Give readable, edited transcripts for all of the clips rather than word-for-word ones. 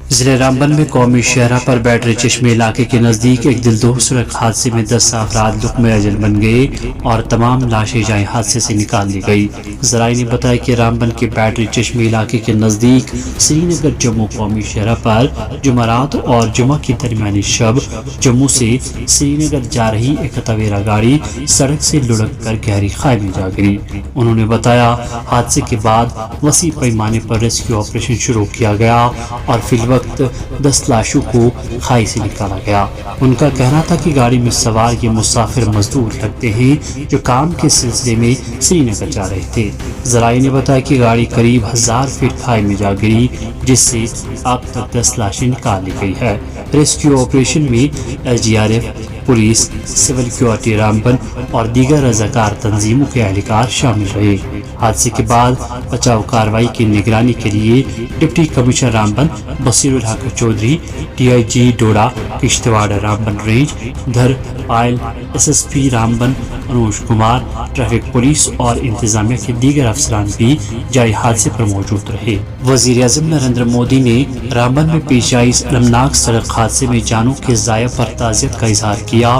जिले रामबन में कौमी शहरा पर बैटरी चश्मे इलाके के नजदीक एक दिलदोज सड़क हादसे में 10 अफराद लुक़्मे अजल बन गए और तमाम लाशें जाए हादसे से निकाल ली गई। जराये ने बताया कि रामबन के बैटरी चश्मे इलाके के नजदीक श्रीनगर जम्मू कौमी शहरा पर जुमरात और जुमा की दरमियानी शब जम्मू से श्रीनगर जा रही एक तवेरा गाड़ी सड़क से लुढ़क कर गहरी खाई में जा गिरी। उन्होंने बताया हादसे के बाद वसी पैमाने पर रेस्क्यू ऑपरेशन शुरू किया गया और फिलहाल वक्त 10 लाशों को खाई से निकाला गया। उनका कहना था कि गाड़ी में सवार ये मुसाफिर मजदूर लगते हैं जो काम के सिलसिले में श्रीनगर जा रहे थे। जराये ने बताया कि गाड़ी करीब 1000 फीट खाई में जा गिरी, जिससे अब तक 10 लाशें निकाल ली गई है। रेस्क्यू ऑपरेशन में SDRF, police, civil security Ramban और दीगर रजाकार तंजीमों के एहलकार शामिल रहे। हादसे के बाद बचाव कार्रवाई की निगरानी के लिए डिप्टी कमिश्नर रामबन बसीरुल हक चौधरी, DIG डोडा किश्तवाड़ रामबन रेंज धर पायल, SSP Ramban Anuj Kumar, traffic police और इंतजामिया के दीगर अफसरान भी जाए हादसे पर मौजूद रहे। वज़ीर-ए-आज़म नरेंद्र मोदी ने रामबन में पेश आई इस अलमनाक सड़क हादसे में जानों के ज़ाया पर ताज़ियत का इजहार किया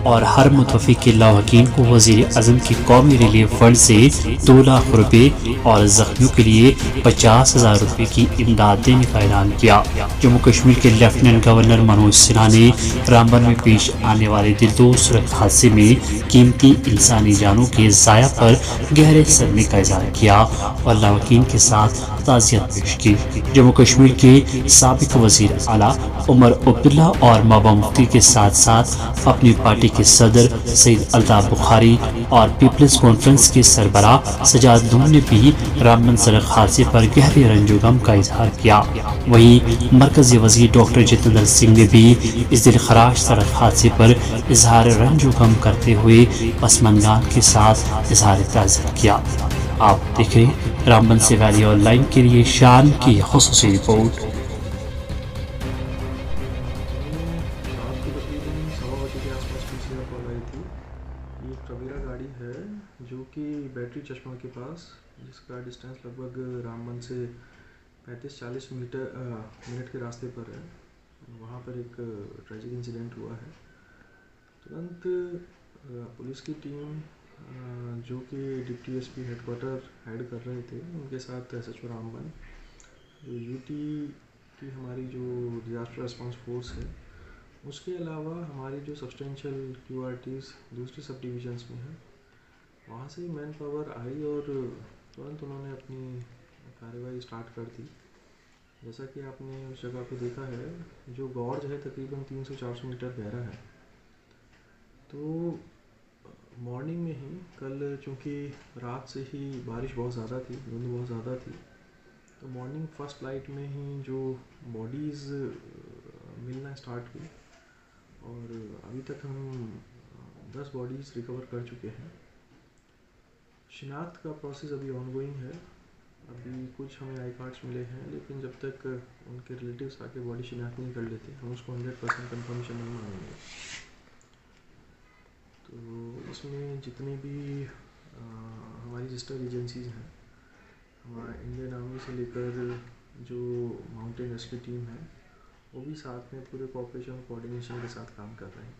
और हर मुतवफ़्फ़िक़ लावाकीन को वज़ीर-ए-आज़म की कौमी रिलीफ फंड से 2 लाख रुपए और जख्मियों के लिए 50,000 रुपए की इमदाद देने का ऐलान किया। जम्मू कश्मीर के लेफ्टिनेंट गवर्नर मनोज सिन्हा ने रामबन में पेश आने वाले दिलदोज सड़क हादसे में कीमती इंसानी जानों के ज़ाया पर गहरे सदमे का इजहार किया और लावाकीन के साथ ताज़ियत पेश की। जम्मू कश्मीर के साबिक वज़ीर आला उमर अब्दुल्ला और महबूबा मुफ्ती के साथ साथ अपनी पार्टी के सदर सईद अल्ताफ़ बुखारी और पीपल्स कॉन्फ्रेंस के सरबराह सजाद लून ने भी रामबन सड़क हादसे पर गहरे रंजो गम का इजहार किया। वहीं मरकजी वज़ीर डॉक्टर जितेंद्र सिंह ने भी इस दिल खराश सड़क हादसे पर इजहार रंजो गम करते हुए पसमंदान के साथ इजहार ताज़ियत किया। आप देख रहे हैं रामबन से वैली ऑनलाइन के लिए शान की ख़ुसूसी रिपोर्ट। ये एक टवेरा गाड़ी है जो कि बैटरी चश्मा के पास, जिसका डिस्टेंस लगभग रामबन से 35-40 मिनट के रास्ते पर है, वहाँ पर एक ट्रेजिक इंसिडेंट हुआ है। तुरंत पुलिस की टीम जो कि डिप्टी SP हेडक्वार्टर हेड कर रहे थे, उनके साथ SHO रामबन, जो UT की हमारी जो डिज़ास्टर रिस्पांस फोर्स है, उसके अलावा हमारी जो सब्सटेंशियल QRTs दूसरी सब डिविजन्स में हैं, वहाँ से मैन पावर आई और तुरंत उन्होंने अपनी कार्रवाई स्टार्ट कर दी। जैसा कि आपने उस जगह पे देखा है, जो गॉर्ज है तकरीबन 300-400 मीटर गहरा है। तो मॉर्निंग में ही कल, चूँकि रात से ही बारिश बहुत ज़्यादा थी, धुंध बहुत ज़्यादा थी, तो मॉर्निंग फर्स्ट लाइट में ही जो बॉडीज़ मिलना स्टार्ट हुई और अभी तक हम 10 बॉडीज़ रिकवर कर चुके हैं। शिनाख्त का प्रोसेस अभी ऑनगोइंग है। अभी कुछ हमें आई कार्ड्स मिले हैं, लेकिन जब तक उनके रिलेटिव्स आके बॉडी शिनाख्त नहीं कर लेते, हम उसको 100% कंफर्मेशन नहीं मानेंगे। तो इसमें जितनी भी हमारी रजिस्टर्ड एजेंसीज़ हैं, हमारा इंडियन आर्मी से लेकर जो माउंटेन रेस्क्यू टीम है, वो भी साथ में पूरे कोऑपरेशन और कोऑर्डिनेशन के साथ काम कर रहे हैं।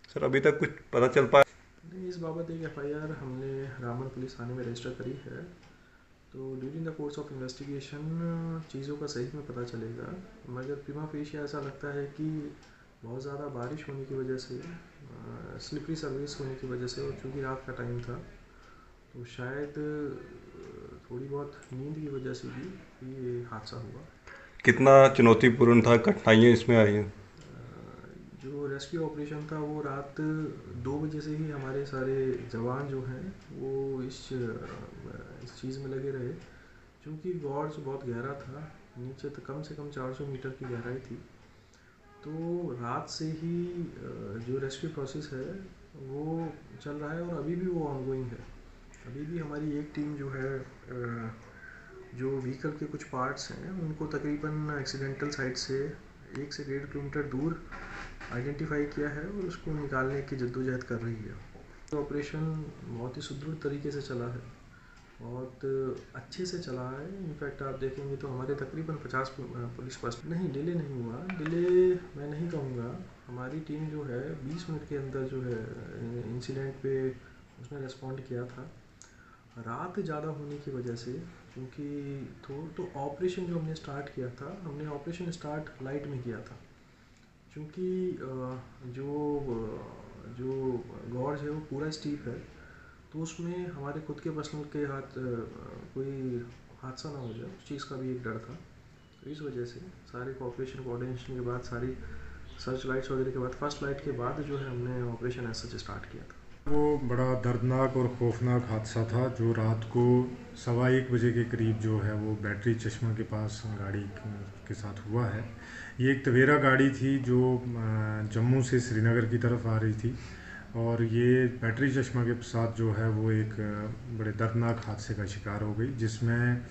सर, अभी तक कुछ पता चल पाया? नहीं, इस बाबत एक FIR हमने रामबन पुलिस थाने में रजिस्टर करी है। तो during the course of investigation चीज़ों का सही में पता चलेगा, मगर प्रीमा फेशिया ऐसा लगता है कि बहुत ज़्यादा बारिश होने की वजह से, स्लिपरी सर्विस होने की वजह से, और चूँकि रात का टाइम था, तो शायद थोड़ी बहुत नींद की वजह से भी ये हादसा हुआ। कितना चुनौतीपूर्ण था, कठिनाइयाँ इसमें आई हैं? जो रेस्क्यू ऑपरेशन था वो रात 2 बजे से ही हमारे सारे जवान जो हैं वो इस चीज़ में लगे रहे, क्योंकि गॉर्ज बहुत गहरा था, नीचे तो कम से कम 400 मीटर की गहराई थी। तो रात से ही जो रेस्क्यू प्रोसेस है वो चल रहा है और अभी भी वो ऑनगोइंग है। अभी भी हमारी एक टीम जो है, जो व्हीकल के कुछ पार्ट्स हैं उनको तकरीबन एक्सीडेंटल साइट से 1 से 1.5 किलोमीटर दूर आइडेंटिफाई किया है और उसको निकालने की जद्दोजहद कर रही है। तो ऑपरेशन बहुत ही सुदृढ़ तरीके से चला है बहुत अच्छे से चला है। इनफैक्ट आप देखेंगे तो हमारे तकरीबन 50 पुलिस पर्सन नहीं डिले नहीं हुआ। डिले मैं नहीं कहूँगा, हमारी टीम जो है 20 मिनट के अंदर जो है इंसिडेंट पे उसने रिस्पॉन्ड किया था। रात ज़्यादा होने की वजह से, क्योंकि तो ऑपरेशन जो हमने स्टार्ट किया था, हमने ऑपरेशन स्टार्ट लाइट में किया था, क्योंकि जो गॉर्ज है वो पूरा स्टीप है, तो उसमें हमारे खुद के पर्सनल के हाथ कोई हादसा ना हो जाए, उस चीज़ का भी एक डर था। तो इस वजह से सारे कोऑपरेशन कोऑर्डिनेशन के बाद, सारी सर्च लाइट्स वगैरह के बाद, फर्स्ट लाइट के बाद जो है हमने ऑपरेशन ऐसा सच स्टार्ट किया था। वो बड़ा दर्दनाक और खौफनाक हादसा था जो रात को 1:15 बजे के करीब जो है वो बैटरी चश्मा के पास गाड़ी के साथ हुआ है। ये एक तवेरा गाड़ी थी जो जम्मू से श्रीनगर की तरफ आ रही थी, और ये बैटरी चश्मा के साथ जो है वो एक बड़े दर्दनाक हादसे का शिकार हो गई, जिसमें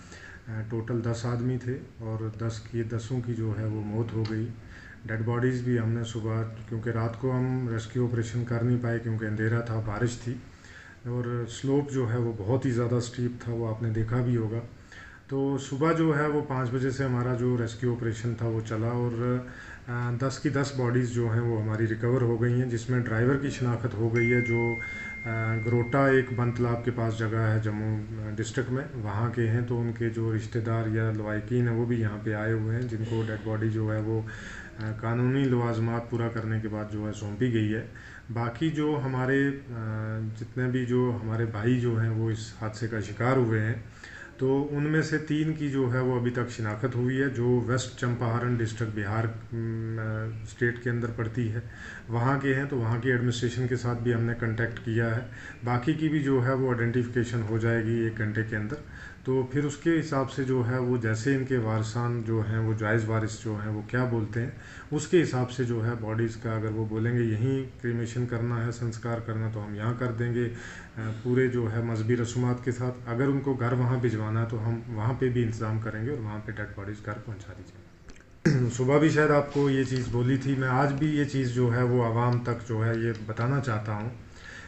टोटल 10 आदमी थे और 10 की जो है वो मौत हो गई। डेड बॉडीज़ भी हमने सुबह, क्योंकि रात को हम रेस्क्यू ऑपरेशन कर नहीं पाए क्योंकि अंधेरा था, बारिश थी और स्लोप जो है वो बहुत ही ज़्यादा स्टीप था, वो आपने देखा भी होगा। तो सुबह जो है वो 5 बजे से हमारा जो रेस्क्यू ऑपरेशन था वो चला, और 10 की 10 बॉडीज़ जो हैं वो हमारी रिकवर हो गई हैं, जिसमें ड्राइवर की शिनाख्त हो गई है जो गरोटा एक बंद तालाब के पास जगह है जम्मू डिस्ट्रिक्ट में, वहाँ के हैं। तो उनके जो रिश्तेदार या लवाकिन हैं वो भी यहाँ पे आए हुए हैं, जिनको डेड बॉडी जो है वो कानूनी लवाजमात पूरा करने के बाद जो है सौंपी गई है। बाकी जो हमारे जितने भी जो हमारे भाई जो हैं वो इस हादसे का शिकार हुए हैं, तो उनमें से 3 की जो है वो अभी तक शिनाख्त हुई है, जो west Champaran district Bihar state के अंदर पड़ती है, वहाँ के हैं। तो वहाँ की एडमिनिस्ट्रेशन के साथ भी हमने कांटेक्ट किया है। बाकी की भी जो है वो आइडेंटिफिकेशन हो जाएगी 1 घंटे के अंदर। तो फिर उसके हिसाब से जो है वो जैसे इनके वारसान जो हैं वो जायज़ वारिस जो हैं वो क्या बोलते हैं, उसके हिसाब से जो है बॉडीज़ का, अगर वो बोलेंगे यहीं क्रीमेशन करना है, संस्कार करना, तो हम यहाँ कर देंगे पूरे जो है मजहबी रसूमात के साथ। अगर उनको घर वहाँ भिजवाना है तो हम वहाँ पे भी इंतज़ाम करेंगे और वहाँ पे डेड बॉडीज़ घर पहुँचा दीजिए। सुबह भी शायद आपको ये चीज़ बोली थी, मैं आज भी ये चीज़ जो है वो आवाम तक जो है ये बताना चाहता हूँ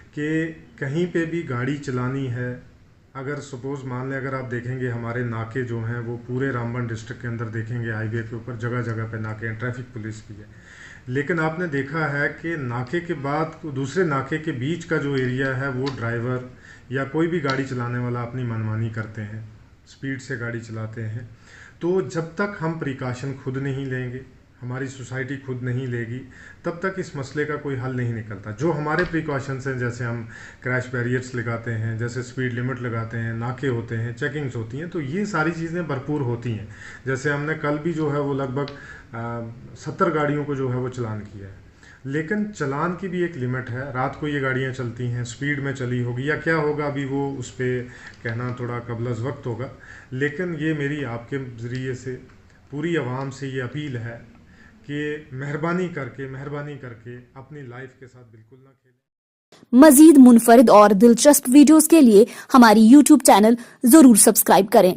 कि कहीं पे भी गाड़ी चलानी है, अगर सपोज़ मान लें, अगर आप देखेंगे हमारे नाके जो हैं वो पूरे रामबन डिस्ट्रिक्ट के अंदर देखेंगे हाईवे के ऊपर जगह जगह पे नाके हैं, ट्रैफिक पुलिस भी है, लेकिन आपने देखा है कि नाके के बाद दूसरे नाके के बीच का जो एरिया है वो ड्राइवर या कोई भी गाड़ी चलाने वाला अपनी मनमानी करते हैं, स्पीड से गाड़ी चलाते हैं। तो जब तक हम प्रिकॉशन खुद नहीं लेंगे, हमारी सोसाइटी खुद नहीं लेगी, तब तक इस मसले का कोई हल नहीं निकलता। जो हमारे प्रिकॉशंस हैं, जैसे हम क्रैश बैरियर्स लगाते हैं, जैसे स्पीड लिमिट लगाते हैं, नाके होते हैं, चेकिंग्स होती हैं, तो ये सारी चीज़ें भरपूर होती हैं। जैसे हमने कल भी जो है वो लगभग 70 गाड़ियों को जो है वो चालान किया है, लेकिन चालान की भी एक लिमिट है। रात को ये गाड़ियाँ चलती हैं, स्पीड में चली होगी या क्या होगा, अभी वो उस पर कहना थोड़ा कबलज़ वक्त होगा। लेकिन ये मेरी आपके ज़रिए से पूरी आवाम से ये अपील है कि मेहरबानी करके अपनी लाइफ के साथ बिल्कुल ना खेलें। मजीद मुनफरिद और दिलचस्प वीडियोस के लिए हमारी YouTube चैनल जरूर सब्सक्राइब करें।